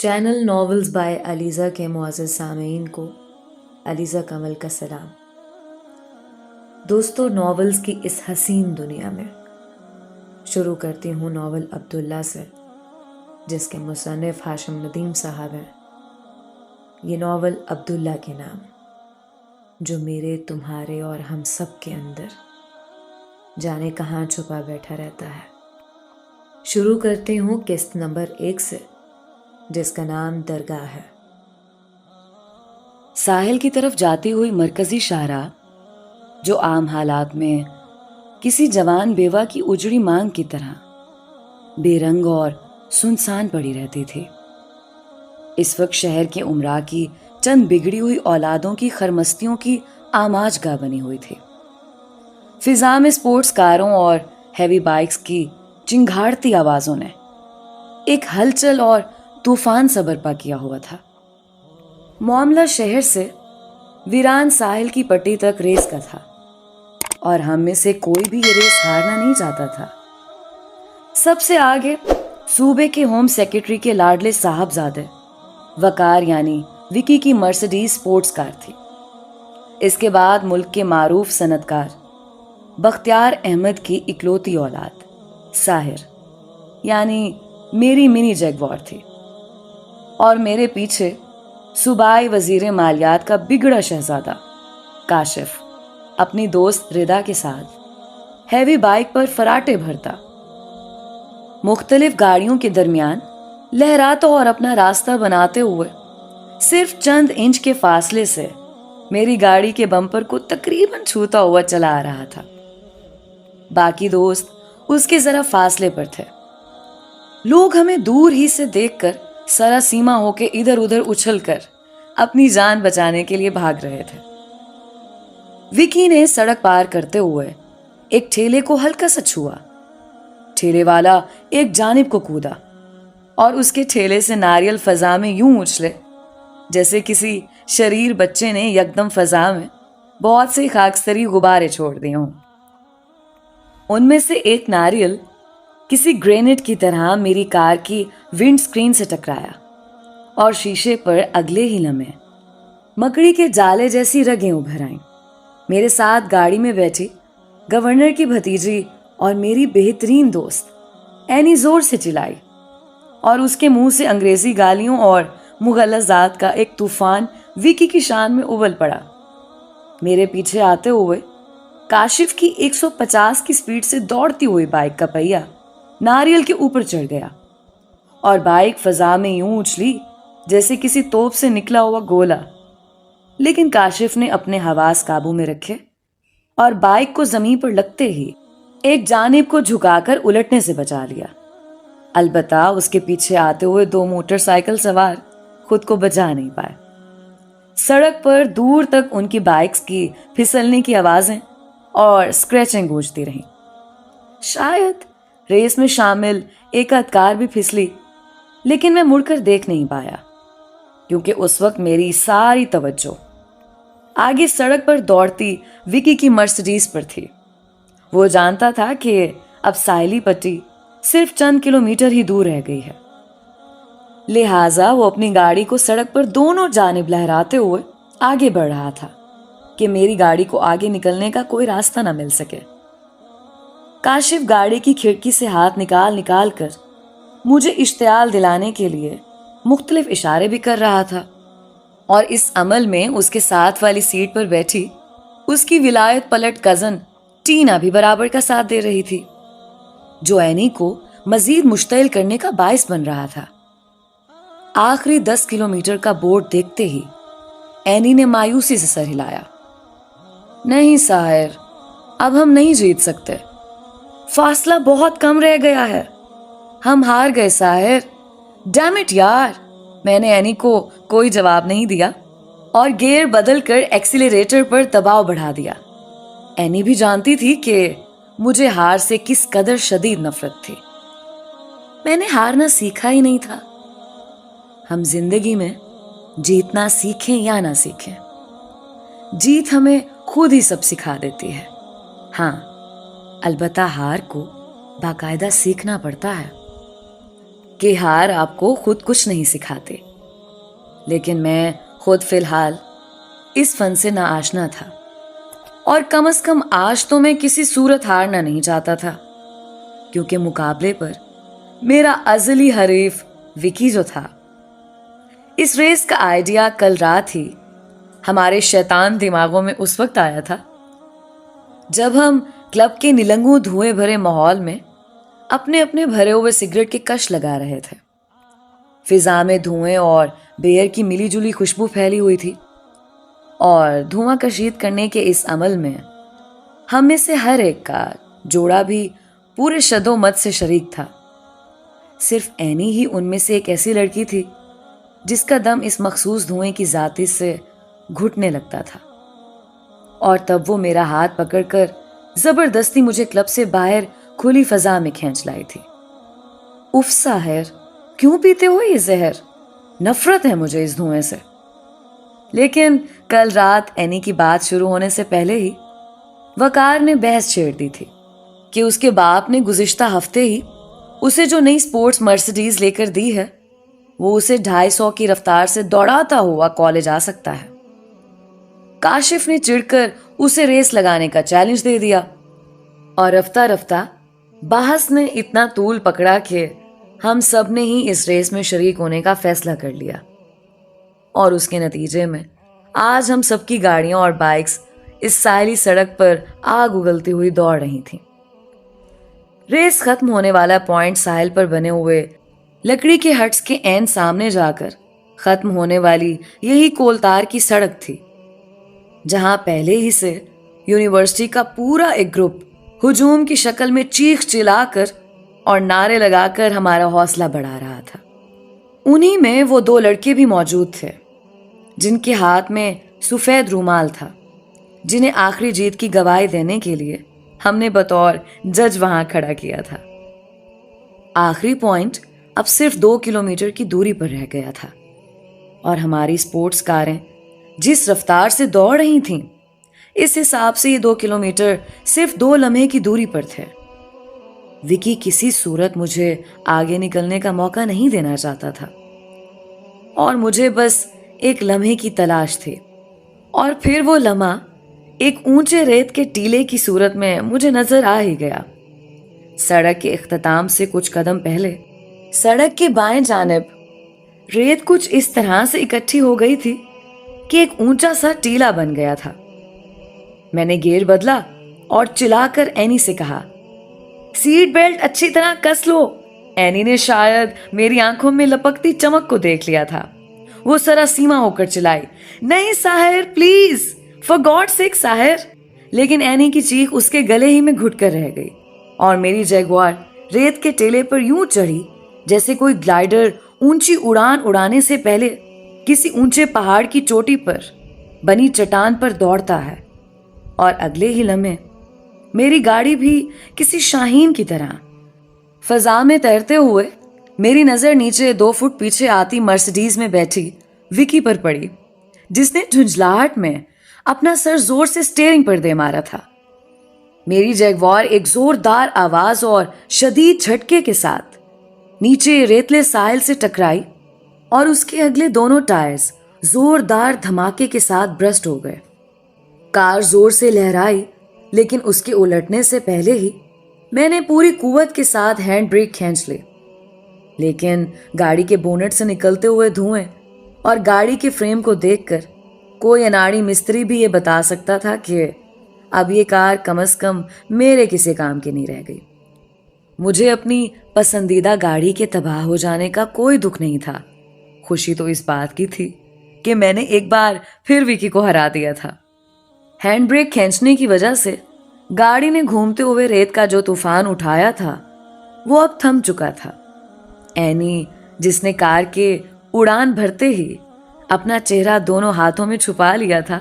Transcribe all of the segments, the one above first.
Channel novels by Alizeh کے معزز سامعین کو علیزہ کمل کا سلام۔ دوستو، ناولز کی اس حسین دنیا میں شروع کرتی ہوں ناول عبداللہ سے، جس کے مصنف ہاشم ندیم صاحب ہیں۔ یہ ناول عبداللہ کے نام، جو میرے، تمہارے اور ہم سب کے اندر جانے کہاں چھپا بیٹھا رہتا ہے۔ شروع کرتی ہوں قسط نمبر 1 سے، جس کا نام درگاہ ہے۔ ساحل کی طرف جاتی ہوئی مرکزی شاہراہ، جو عام حالات میں کسی جوان بیوہ کی اجڑی مانگ کی طرح بے رنگ اور سنسان پڑی رہتی تھی، اس وقت شہر کے امراء کی چند بگڑی ہوئی اولادوں کی خرمستیوں کی آماج گاہ بنی ہوئی تھی۔ فضا میں سپورٹس کاروں اور ہیوی بائکس کی چنگھاڑتی آوازوں نے ایک ہلچل اور طوفان سا برپا کیا ہوا تھا۔ معاملہ شہر سے ویران ساحل کی پٹی تک ریس کا تھا، اور ہم میں سے کوئی بھی یہ ریس ہارنا نہیں چاہتا تھا۔ سب سے آگے صوبے کے ہوم سیکرٹری کے لاڈلے صاحبزادے وقار یعنی وکی کی مرسڈیز سپورٹس کار تھی۔ اس کے بعد ملک کے معروف صنعت کار بختیار احمد کی اکلوتی اولاد ساحر یعنی میری منی جیگوار تھی، اور میرے پیچھے صوبائی وزیر مالیات کا بگڑا شہزادہ کاشف اپنی دوست ردا کے ساتھ ہیوی بائک پر فراٹے بھرتا۔ مختلف گاڑیوں کے درمیان لہراتا اور اپنا راستہ بناتے ہوئے صرف چند انچ کے فاصلے سے میری گاڑی کے بمپر کو تقریباً چھوتا ہوا چلا آ رہا تھا۔ باقی دوست اس کے ذرا فاصلے پر تھے۔ لوگ ہمیں دور ہی سے دیکھ کر سرا سیما ہو کے ادھر ادھر اچھل کر اپنی جان بچانے کے لیے بھاگ رہے تھے۔ وکی نے سڑک پار کرتے ہوئے ایک ٹھیلے کو ہلکا سا چھوا۔ ٹھیلے والا ایک جانب کو کودا اور اس کے ٹھیلے سے ناریل فضا میں یوں اچھلے جیسے کسی شریر بچے نے یکدم فضا میں بہت سے خاکستری غبارے چھوڑ دیے ہوں۔ ان میں سے ایک ناریل کسی گرینیڈ کی طرح میری کار کی ونڈ سکرین سے ٹکرایا، اور شیشے پر اگلے ہی لمحے مکڑی کے جالے جیسی رگیں ابھر آئیں۔ میرے ساتھ گاڑی میں بیٹھی گورنر کی بھتیجی اور میری بہترین دوست اینی زور سے چلائی، اور اس کے منہ سے انگریزی گالیوں اور مغلظات کا ایک طوفان وکی کی شان میں ابل پڑا۔ میرے پیچھے آتے ہوئے کاشف کی 150 کی سپیڈ سے دوڑتی ہوئی بائک کا پہیہ ناریل کے اوپر چڑھ گیا، اور بائک فضا میں یوں اچھلی جیسے کسی توپ سے نکلا ہوا گولا۔ لیکن کاشف نے اپنے حواس قابو میں رکھے اور بائک کو زمین پر لگتے ہی ایک جانب کو جھکا کر الٹنے سے بچا لیا۔ البتہ اس کے پیچھے آتے ہوئے 2 موٹر سائیکل سوار خود کو بچا نہیں پائے۔ سڑک پر دور تک ان کی بائکس کی پھسلنے کی آوازیں اور اسکریچنگ گونجتی رہیں۔ شاید ریس میں شامل ایک آدھ کار بھی پھسلی، لیکن میں مڑ کر دیکھ نہیں پایا، کیونکہ اس وقت میری ساری توجہ آگے سڑک پر دوڑتی وکی کی مرسڈیز پر تھی۔ وہ جانتا تھا کہ اب ساحلی پٹی صرف چند کلومیٹر ہی دور رہ گئی ہے، لہٰذا وہ اپنی گاڑی کو سڑک پر دونوں جانب لہراتے ہوئے آگے بڑھ رہا تھا کہ میری گاڑی کو آگے نکلنے کا کوئی راستہ نہ مل سکے۔ کاشف گاڑی کی کھڑکی سے ہاتھ نکال کر مجھے اشتعال دلانے کے لیے مختلف اشارے بھی کر رہا تھا، اور اس عمل میں اس کے ساتھ والی سیٹ پر بیٹھی اس کی ولایت پلٹ کزن ٹینا بھی برابر کا ساتھ دے رہی تھی، جو اینی کو مزید مشتعل کرنے کا باعث بن رہا تھا۔ آخری 10 کلومیٹر کا بورڈ دیکھتے ہی اینی نے مایوسی سے سر ہلایا۔ نہیں ساحر، اب ہم نہیں جیت سکتے، فاصلہ بہت کم رہ گیا ہے، ہم ہار گئے ساحر۔ ڈیم اٹ یار! میں نے اینی کو کوئی جواب نہیں دیا اور گیئر بدل کر ایکسیلریٹر پر دباؤ بڑھا دیا۔ اینی بھی جانتی تھی کہ مجھے ہار سے کس قدر شدید نفرت تھی۔ میں نے ہارنا سیکھا ہی نہیں تھا۔ ہم زندگی میں جیتنا سیکھیں یا نہ سیکھیں، جیت ہمیں خود ہی سب سکھا دیتی ہے۔ ہاں، البتہ ہار کو باقاعدہ سیکھنا پڑتا ہے۔ کہ ہار آپ کو خود کچھ نہیں سکھاتے، لیکن میں خود فی الحال اس فن سے ناآشنا تھا، اور کم از کم آج تو میں کسی صورت ہارنا نہیں چاہتا تھا، کیونکہ مقابلے پر میرا ازلی حریف وکی جو تھا۔ اس ریس کا آئیڈیا کل رات ہی ہمارے شیطان دماغوں میں اس وقت آیا تھا جب ہم کلب کے نلنگوں دھوئیں بھرے ماحول میں اپنے اپنے بھرے ہوئے سگریٹ کے کش لگا رہے تھے۔ فضا میں دھوئیں اور بیئر کی ملی جلی خوشبو پھیلی ہوئی تھی، اور دھواں کشید کرنے کے اس عمل میں ہم میں سے ہر ایک کا جوڑا بھی پورے شد و مت سے شریک تھا۔ صرف اینی ہی ان میں سے ایک ایسی لڑکی تھی جس کا دم اس مخصوص دھوئیں کی ذاتی سے گھٹنے لگتا تھا، اور تب وہ میرا ہاتھ پکڑ کر زبردستی مجھے کلب سے باہر کھلی فضا میں کھینچ لائی تھی۔ اف ساحر، کیوں پیتے ہو یہ زہر؟ نفرت ہے مجھے اس دھوئیں سے۔ لیکن کل رات اینی کی بات شروع ہونے سے پہلے ہی وقار نے بحث چھیڑ دی تھی کہ اس کے باپ نے گزشتہ ہفتے ہی اسے جو نئی سپورٹس مرسیڈیز لے کر دی ہے وہ اسے 250 کی رفتار سے دوڑاتا ہوا کالج آ سکتا ہے۔ کاشف نے چڑھ کر اسے ریس لگانے کا چیلنج دے دیا، اور رفتہ رفتہ بحث نے اتنا طول پکڑا کہ ہم سب نے ہی اس ریس میں شریک ہونے کا فیصلہ کر لیا، اور اس کے نتیجے میں آج ہم سب کی گاڑیاں اور بائکس اس سائلی سڑک پر آگ اگلتی ہوئی دوڑ رہی تھیں۔ ریس ختم ہونے والا پوائنٹ ساحل پر بنے ہوئے لکڑی کے ہٹس کے عین سامنے جا کر ختم ہونے والی یہی کولتار کی سڑک تھی، جہاں پہلے ہی سے یونیورسٹی کا پورا ایک گروپ ہجوم کی شکل میں چیخ چلا کر اور نعرے لگا کر ہمارا حوصلہ بڑھا رہا تھا۔ انہی میں وہ 2 لڑکے بھی موجود تھے جن کے ہاتھ میں سفید رومال تھا، جنہیں آخری جیت کی گواہی دینے کے لیے ہم نے بطور جج وہاں کھڑا کیا تھا۔ آخری پوائنٹ اب صرف 2 کلومیٹر کی دوری پر رہ گیا تھا، اور ہماری سپورٹس کاریں جس رفتار سے دوڑ رہی تھیں اس حساب سے یہ 2 کلومیٹر صرف 2 لمحے کی دوری پر تھے۔ وکی کسی صورت مجھے آگے نکلنے کا موقع نہیں دینا چاہتا تھا، اور مجھے بس ایک لمحے کی تلاش تھی، اور پھر وہ لمحہ ایک اونچے ریت کے ٹیلے کی صورت میں مجھے نظر آ ہی گیا۔ سڑک کے اختتام سے کچھ قدم پہلے سڑک کے بائیں جانب ریت کچھ اس طرح سے اکٹھی ہو گئی تھی کہ ایک اونچا سا ٹیلا بن گیا تھا۔ میں نے گیئر بدلا اور چلا کر اینی سے کہا، سیٹ بیلٹ اچھی طرح کس لو۔ اینی نے شاید میری آنکھوں میں لپکتی چمک کو دیکھ لیا تھا۔ وہ سراسیما ہو کر چلائی، نہیں ساحر پلیز، فار گاڈ سیک ساحر۔ لیکن اینی کی چیخ اس کے گلے ہی میں گھٹ کر رہ گئی، اور میری جیگوار ریت کے ٹیلے پر یوں چڑھی جیسے کوئی گلائڈر اونچی اڑان اڑانے سے پہلے کسی اونچے پہاڑ کی چوٹی پر بنی چٹان پر دوڑتا ہے، اور اگلے ہی لمحے میری گاڑی بھی کسی شاہین کی طرح فضا میں تیرتے ہوئے میری نظر نیچے 2 فٹ پیچھے آتی مرسیڈیز میں بیٹھی وکی پر پڑی، جس نے جھنجھلاہٹ میں اپنا سر زور سے سٹیئرنگ پر دے مارا تھا۔ میری جیگوار ایک زوردار آواز اور شدید جھٹکے کے ساتھ نیچے ریتلے ساحل سے ٹکرائی، اور اس کے اگلے دونوں ٹائرز زوردار دھماکے کے ساتھ برسٹ ہو گئے۔ کار زور سے لہرائی، لیکن اس کے الٹنے سے پہلے ہی میں نے پوری قوت کے ساتھ ہینڈ بریک کھینچ لی، لیکن گاڑی کے بونٹ سے نکلتے ہوئے دھوئیں اور گاڑی کے فریم کو دیکھ کر کوئی اناڑی مستری بھی یہ بتا سکتا تھا کہ اب یہ کار کم از کم میرے کسی کام کی نہیں رہ گئی۔ مجھے اپنی پسندیدہ گاڑی کے تباہ ہو جانے کا کوئی دکھ نہیں تھا، خوشی تو اس بات کی تھی کہ میں نے ایک بار پھر وکی کو ہرا دیا تھا۔ ہینڈ بریک کھینچنے کی وجہ سے گاڑی نے گھومتے ہوئے ریت کا جو طوفان اٹھایا تھا وہ اب تھم چکا تھا۔ اینی، جس نے کار کے اڑان بھرتے ہی اپنا چہرہ دونوں ہاتھوں میں چھپا لیا تھا،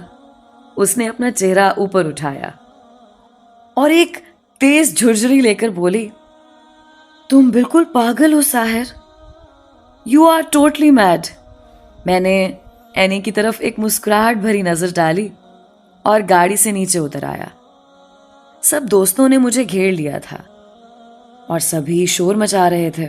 اس نے اپنا چہرہ اوپر اٹھایا اور ایک تیز جھرجھری لے کر بولی، تم بالکل پاگل ہو ساحر، یو آر ٹوٹلی میڈ۔ میں نے اینی کی طرف ایک مسکراہٹ بھری نظر ڈالی اور گاڑی سے نیچے اتر آیا۔ سب دوستوں نے مجھے گھیر لیا تھا اور سبھی شور مچا رہے تھے۔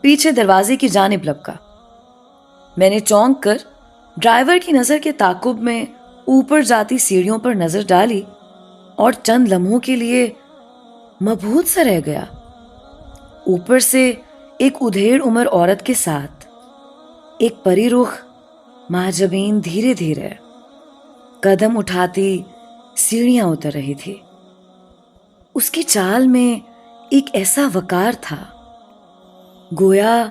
پیچھے دروازے کی جانب لپکا۔ میں نے چونک کر ڈرائیور کی نظر کے تعاقب میں اوپر جاتی سیڑھیوں پر نظر ڈالی اور چند لمحوں کے لیے مبہوت سا رہ گیا۔ اوپر سے ایک ادھیڑ عمر عورت کے ساتھ ایک پری رخ مہجبین دھیرے دھیرے قدم اٹھاتی سیڑھیاں اتر رہی تھی۔ اس کی چال میں ایک ایسا وقار تھا گویا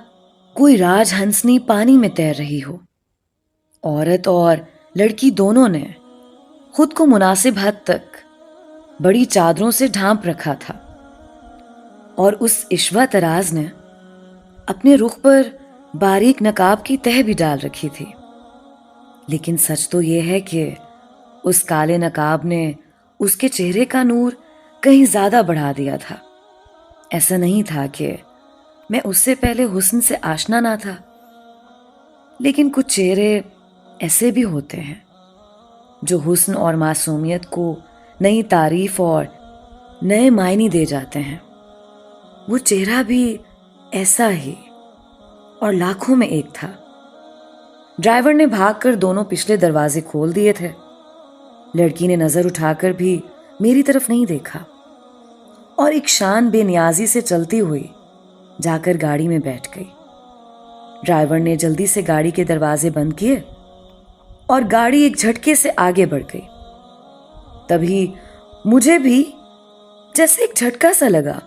کوئی راج ہنسنی پانی میں تیر رہی ہو۔ عورت اور لڑکی دونوں نے خود کو مناسب حد تک بڑی چادروں سے ڈھانپ رکھا تھا اور اس عشوہ طراز نے اپنے رخ پر باریک نقاب کی تہ بھی ڈال رکھی تھی۔ لیکن سچ تو یہ ہے کہ اس کالے نقاب نے اس کے چہرے کا نور کہیں زیادہ بڑھا دیا تھا۔ ایسا نہیں تھا کہ میں اس سے پہلے حسن سے آشنا نہ تھا، لیکن کچھ چہرے ایسے بھی ہوتے ہیں جو حسن اور معصومیت کو نئی تعریف اور نئے معنی دے جاتے ہیں۔ وہ چہرہ بھی ایسا ہی اور لاکھوں میں ایک تھا۔ ڈرائیور نے بھاگ کر دونوں پچھلے دروازے کھول دیے تھے۔ لڑکی نے نظر اٹھا کر بھی میری طرف نہیں دیکھا اور ایک شان بے نیازی سے چلتی ہوئی جا کر گاڑی میں بیٹھ گئی۔ ڈرائیور نے جلدی سے گاڑی کے دروازے بند کیے اور گاڑی ایک جھٹکے سے آگے بڑھ گئی۔ تبھی مجھے بھی جیسے ایک جھٹکا سا لگا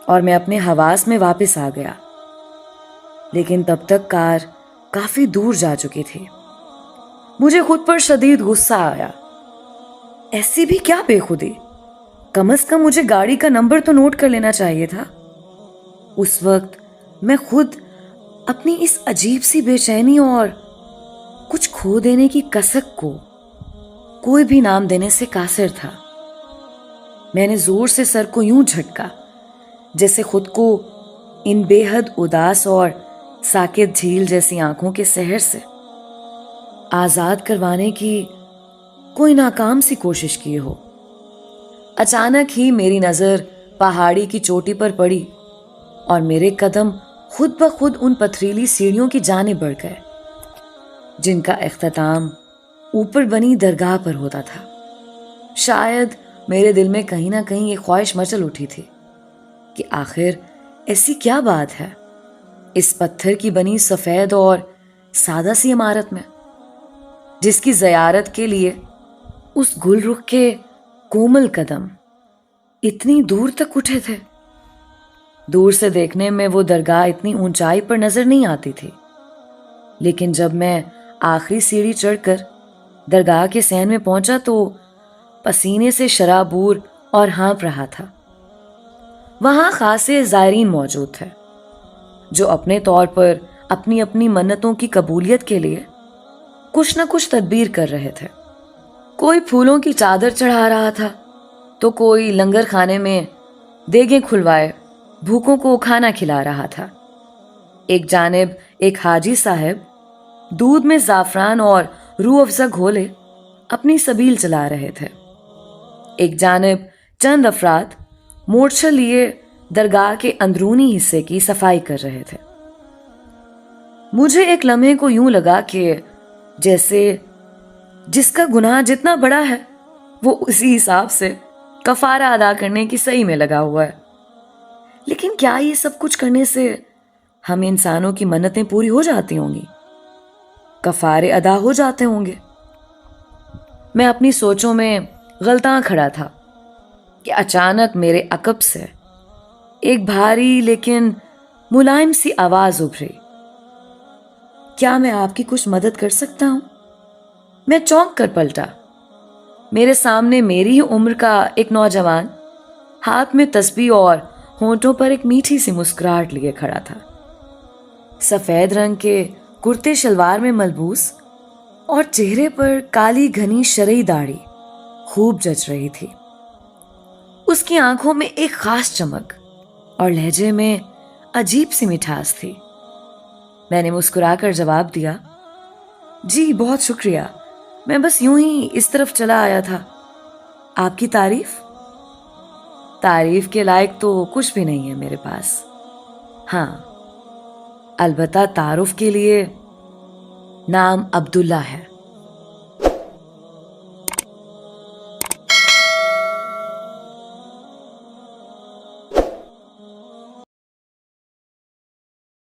اور میں اپنے حواس میں واپس آ گیا، لیکن تب تک کار کافی دور جا چکی تھی۔ مجھے خود پر شدید غصہ آیا۔ ایسی بھی کیا بے خودی، کم از کم مجھے گاڑی کا نمبر تو نوٹ کر لینا چاہیے تھا۔ اس وقت میں خود اپنی اس عجیب سی بے چینی اور کچھ کھو دینے کی کسک کو کوئی بھی نام دینے سے قاصر تھا۔ میں نے زور سے سر کو یوں جھٹکا جیسے خود کو ان بے حد اداس اور ساکت جھیل جیسی آنکھوں کے سحر سے آزاد کروانے کی کوئی ناکام سی کوشش کی ہو۔ اچانک ہی میری نظر پہاڑی کی چوٹی پر پڑی اور میرے قدم خود بخود ان پتھریلی سیڑھیوں کی جانب بڑھ گئے جن کا اختتام اوپر بنی درگاہ پر ہوتا تھا۔ شاید میرے دل میں کہیں نہ کہیں ایک خواہش مچل اٹھی تھی کہ آخر ایسی کیا بات ہے اس پتھر کی بنی سفید اور سادہ سی عمارت میں جس کی زیارت کے لیے اس گل رخ کے کومل قدم اتنی دور تک اٹھے تھے۔ دور سے دیکھنے میں وہ درگاہ اتنی اونچائی پر نظر نہیں آتی تھی، لیکن جب میں آخری سیڑھی چڑھ کر درگاہ کے صحن میں پہنچا تو پسینے سے شرابور اور ہانپ رہا تھا۔ وہاں خاصے زائرین موجود تھے جو اپنے طور پر اپنی اپنی منتوں کی قبولیت کے لیے کچھ نہ کچھ تدبیر کر رہے تھے۔ کوئی پھولوں کی چادر چڑھا رہا تھا تو کوئی لنگر خانے میں دیگیں کھلوائے بھوکوں کو کھانا کھلا رہا تھا۔ ایک جانب ایک حاجی صاحب دودھ میں زعفران اور روح افزا گھولے اپنی سبیل چلا رہے تھے۔ ایک جانب چند افراد مورچہ لیے درگاہ کے اندرونی حصے کی صفائی کر رہے تھے۔ مجھے ایک لمحے کو یوں لگا کہ جیسے جس کا گناہ جتنا بڑا ہے وہ اسی حساب سے کفارہ ادا کرنے کی صحیح میں لگا ہوا ہے۔ لیکن کیا یہ سب کچھ کرنے سے ہم انسانوں کی منتیں پوری ہو جاتی ہوں گی؟ کفارے ادا ہو جاتے ہوں گے؟ میں اپنی سوچوں میں غلطاں کھڑا تھا کہ اچانک میرے عقب سے ایک بھاری لیکن ملائم سی آواز ابھری۔ کیا میں آپ کی کچھ مدد کر سکتا ہوں؟ میں چونک کر پلٹا۔ میرے سامنے میری ہی عمر کا ایک نوجوان ہاتھ میں تسبیح اور ہونٹوں پر ایک میٹھی سی مسکراہٹ لیے کھڑا تھا۔ سفید رنگ کے کرتے شلوار میں ملبوس اور چہرے پر کالی گھنی شرعی داڑھی خوب جچ رہی تھی۔ اس کی آنکھوں میں ایک خاص چمک اور لہجے میں عجیب سی مٹھاس تھی۔ میں نے مسکرا کر جواب دیا، جی بہت شکریہ، میں بس یوں ہی اس طرف چلا آیا تھا۔ آپ کی تعریف؟ تعریف کے لائق تو کچھ بھی نہیں ہے میرے پاس۔ ہاں، البتہ تعارف کے لیے نام عبداللہ ہے.